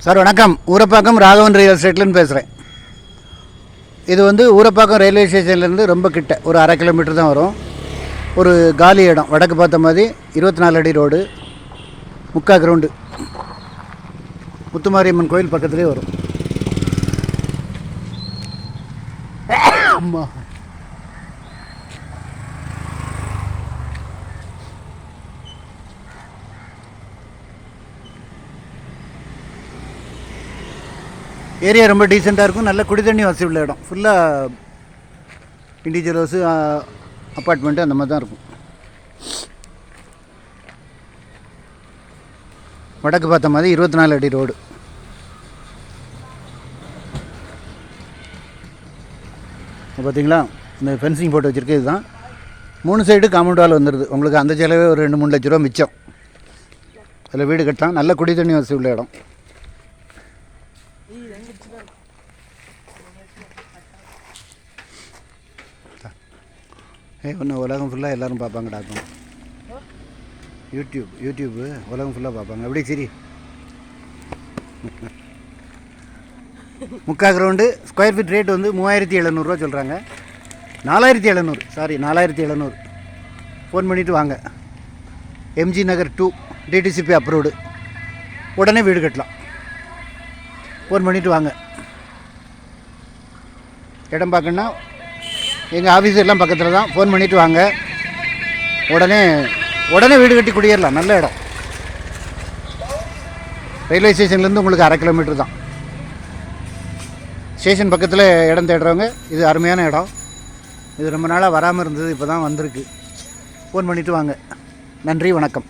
Sir வணக்கம். Urapakkam Raghavan real எஸ்டேட்லேருந்து பேசுகிறேன். இது வந்து ஊரப்பாக்கம் ரயில்வே ஸ்டேஷன்லேருந்து ரொம்ப கிட்ட, ஒரு 1/2 கிலோமீட்டர் தான் வரும். ஒரு காலி இடம், வடக்கு பார்த்த மாதிரி 24 அடி ரோடு, 3/4 கிரவுண்டு, முத்துமாரியம்மன் கோயில் பக்கத்துலேயே வரும். அம்மா ஏரியா ரொம்ப டீசெண்டாக இருக்கும். நல்ல குடி தண்ணி வசதி உள்ள இடம். ஃபுல்லாக இண்டிவிஜுவல் ஹவுஸு, அப்பார்ட்மெண்ட்டு அந்த மாதிரி தான் இருக்கும். வடக்கு பார்த்த மாதிரி 24 அடி ரோடு. பார்த்தீங்களா, இந்த ஃபென்சிங் போட்டு வச்சுருக்க இதுதான். 3 சைடு காம்பவுண்ட் வால் வந்துடுது. உங்களுக்கு அந்த செலவே ஒரு 2-3 லட்ச ரூபா மிச்சம். அதில் வீடு கட்டலாம். நல்ல குடி தண்ணி வசதி உள்ள இடம். ஒன்று உலகம் ஃபுல்லாக எல்லோரும் பார்ப்பாங்க டாக்கும். யூடியூப்பு உலகம் ஃபுல்லாக பார்ப்பாங்க. எப்படி சரி 3/4 கிரவுண்டு, ஸ்கொயர் ஃபீட் ரேட் வந்து 3700 சொல்கிறாங்க. 4700 ஃபோன் பண்ணிவிட்டு வாங்க. எம்ஜி நகர் 2 டிடிசிபி அப்ரூவ்டு. உடனே வீடு கட்டலாம். ஃபோன் பண்ணிவிட்டு வாங்க. இடம் பார்க்கணுன்னா எங்கள் ஆஃபீஸ் எல்லாம் பக்கத்தில் தான். ஃபோன் பண்ணிவிட்டு வாங்க. உடனே வீடு கட்டி குடியேறலாம். நல்ல இடம். ரயில்வே ஸ்டேஷன்லேருந்து உங்களுக்கு 1/2 கிலோமீட்டர் தான். ஸ்டேஷன் பக்கத்தில் இடம் தேடுறவங்க இது அருமையான இடம். இது ரொம்ப நாளாக வராமல் இருந்தது, இப்போ தான் வந்திருக்கு. ஃபோன் பண்ணிவிட்டு வாங்க. நன்றி, வணக்கம்.